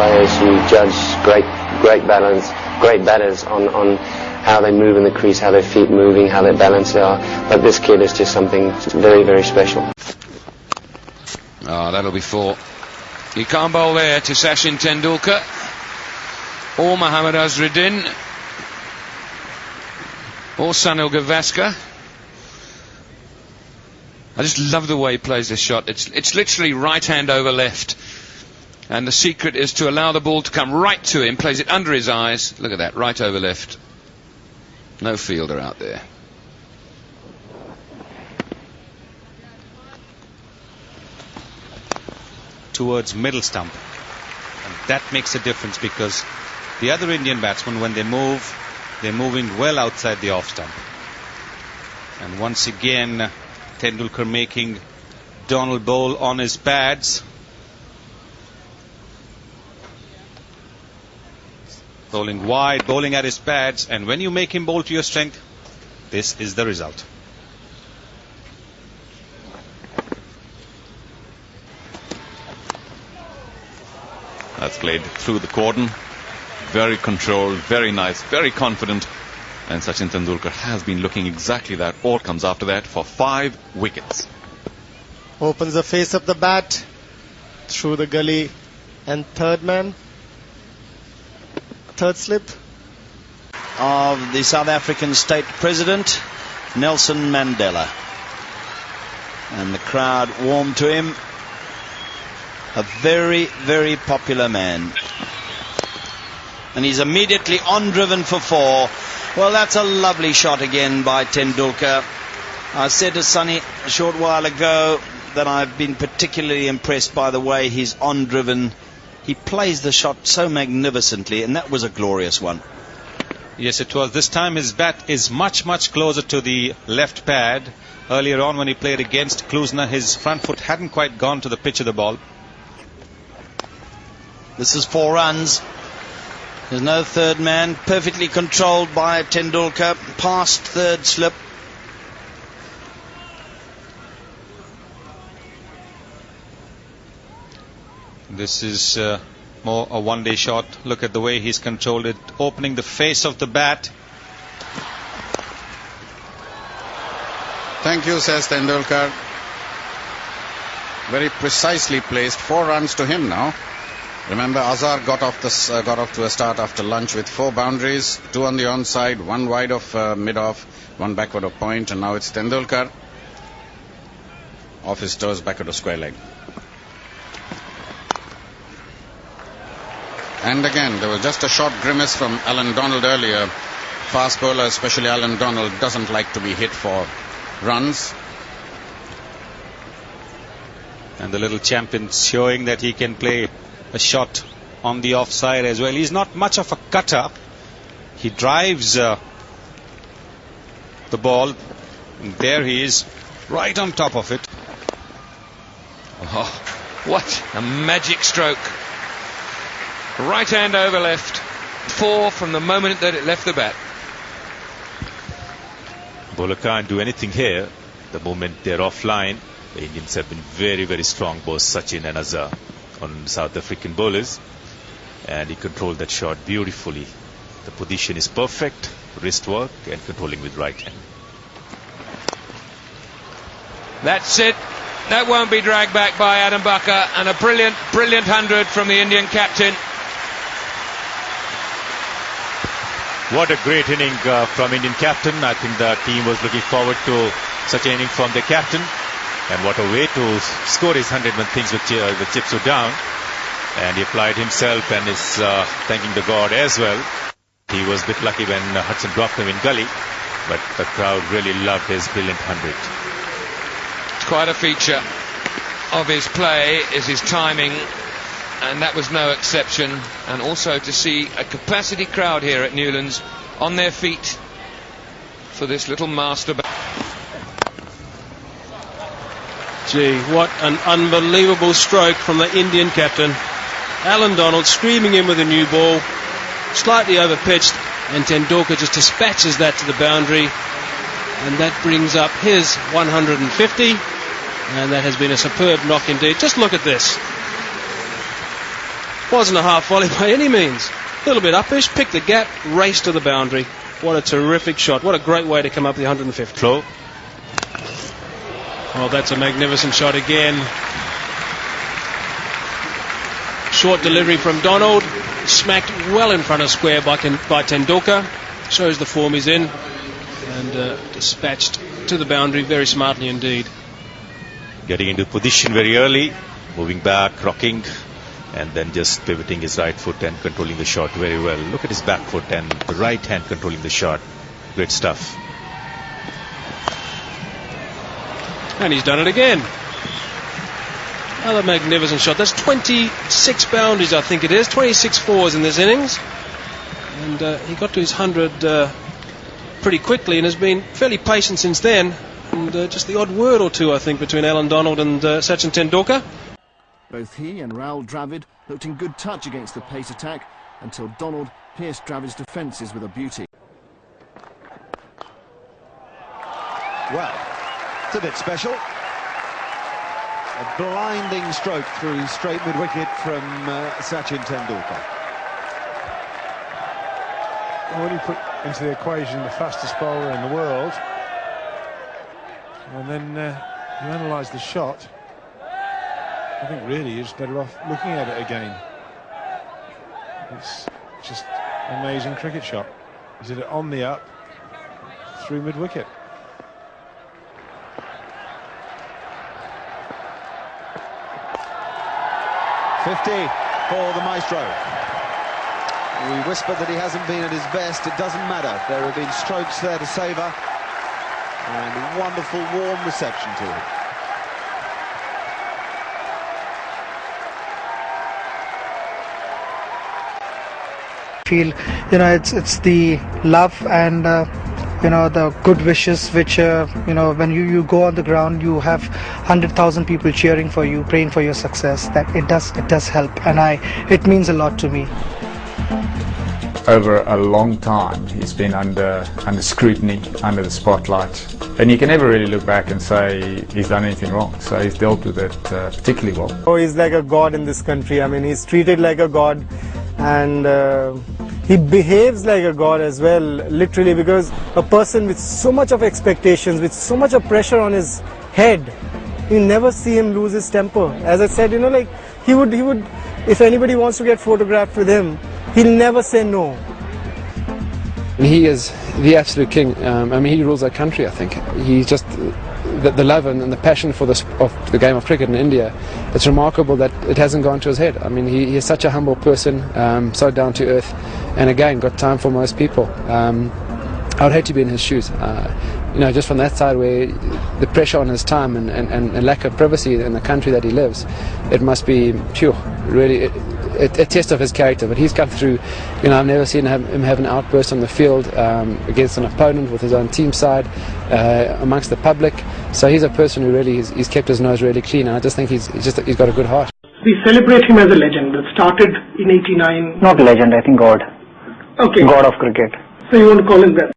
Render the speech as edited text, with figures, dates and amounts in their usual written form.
players, you judge great batters on how they move in the crease, how their feet moving, how their balance are. But this kid is just something very, very special. Oh, that'll be 4. You can't bowl there to Sachin Tendulkar or Mohammad Azharuddin or Sunil Gavaskar. I just love the way he plays this shot. It's literally right hand over left. And the secret is to allow the ball to come right to him, plays it under his eyes. Look at that, right over left. No fielder out there. Towards middle stump. And that makes a difference because the other Indian batsmen, when they move, they're moving well outside the off stump. And once again, Tendulkar making Donald bowl on his pads. Bowling wide, bowling at his pads, and when you make him bowl to your strength, this is the result. That's played through the cordon. Very controlled, very nice, very confident. And Sachin Tendulkar has been looking exactly that. All comes after that for 5 wickets. Opens the face of the bat through the gully, and third man, third slip of the South African state president, Nelson Mandela. And the crowd warmed to him. A very, very popular man. And he's immediately on driven for 4. Well, that's a lovely shot again by Tendulkar. I said to Sonny a short while ago that I've been particularly impressed by the way he's on driven. He plays the shot so magnificently, and that was a glorious one. Yes, it was. This time his bat is much, much closer to the left pad. Earlier on when he played against Klusner, his front foot hadn't quite gone to the pitch of the ball. This is 4 runs. There's no third man. Perfectly controlled by Tendulkar. Past third slip. This is more a one-day shot. Look at the way he's controlled it, opening the face of the bat. Thank you, says Tendulkar. Very precisely placed. 4 runs to him now. Remember, Azhar got off to a start after lunch with 4 boundaries, 2 on the onside, 1 wide of mid-off, 1 backward of point, and now it's Tendulkar off his toes, backward of square leg. And again, there was just a short grimace from Allan Donald earlier. Fast bowler, especially Allan Donald, doesn't like to be hit for runs. And the little champion showing that he can play a shot on the offside as well. He's not much of a cutter. He drives the ball. And there he is, right on top of it. Oh, what a magic stroke. Right hand over left. 4 from the moment that it left the bat. Bowler can't do anything here. The moment they're offline, the Indians have been very, very strong, both Sachin and Azhar, on South African bowlers, and he controlled that shot beautifully. The position is perfect, wrist work and controlling with right hand. That's it. That won't be dragged back by Adam Bucker, and a brilliant 100 from the Indian captain. What a great inning from Indian captain. I think the team was looking forward to such an inning from the captain. And what a way to score his 100 when things the chips were down. And he applied himself and is thanking the God as well. He was a bit lucky when Hudson dropped him in gully, but the crowd really loved his brilliant 100. Quite a feature of his play is his timing, and that was no exception. And also to see a capacity crowd here at Newlands on their feet for this little master. Gee, what an unbelievable stroke from the Indian captain. Allan Donald screaming in with a new ball, slightly over pitched, and Tendulkar just dispatches that to the boundary, and that brings up his 150, and that has been a superb knock indeed. Just look at this. Wasn't a half volley by any means. A little bit uppish, picked the gap, raced to the boundary. What a terrific shot. What a great way to come up the 150. Flow. Oh, that's a magnificent shot again. Short delivery from Donald. Smacked well in front of square by Tendulkar. Shows the form he's in. And dispatched to the boundary very smartly indeed. Getting into position very early. Moving back, rocking. And then just pivoting his right foot and controlling the shot very well. Look at his back foot and the right hand controlling the shot. Great stuff. And he's done it again. Another magnificent shot. That's 26 boundaries, I think it is. 26 fours in this innings. And he got to his 100 pretty quickly and has been fairly patient since then. And just the odd word or two, I think, between Allan Donald and Sachin Tendulkar. Both he and Rahul Dravid looked in good touch against the pace attack until Donald pierced Dravid's defences with a beauty. Well, it's a bit special. A blinding stroke through straight mid-wicket from Sachin Tendulkar. Well, when you put into the equation the fastest bowler in the world, and then you analyse the shot, I think really you're just better off looking at it again. It's just an amazing cricket shot. He did it on the up through mid-wicket. .50 for the maestro. We whisper that he hasn't been at his best. It doesn't matter. There have been strokes there to savour, and wonderful warm reception to him. Feel, it's the love and the good wishes which when you go on the ground, you have 100,000 people cheering for you, praying for your success. That it does help, and it means a lot to me. Over a long time he's been under scrutiny, under the spotlight, and you can never really look back and say he's done anything wrong. So he's dealt with it particularly well. Oh, he's like a god in this country. I mean, he's treated like a god, and he behaves like a god as well, literally, because a person with so much of expectations, with so much of pressure on his head, you never see him lose his temper. As I said, like he would, if anybody wants to get photographed with him, he'll never say no. He is the absolute king. He rules our country, I think. He's just the love and the passion for the game of cricket in India. It's remarkable that it hasn't gone to his head. He is such a humble person, so down to earth, and again, got time for most people. I would hate to be in his shoes. Just from that side where the pressure on his time and lack of privacy in the country that he lives, it must be really a test of his character. But he's come through. I've never seen him have an outburst on the field against an opponent with his own team side, amongst the public. So he's a person who really he's kept his nose really clean, and I just think he's got a good heart. We celebrate him as a legend. It started in '89. Not legend, I think God. Okay. God of cricket. So you want to call him that?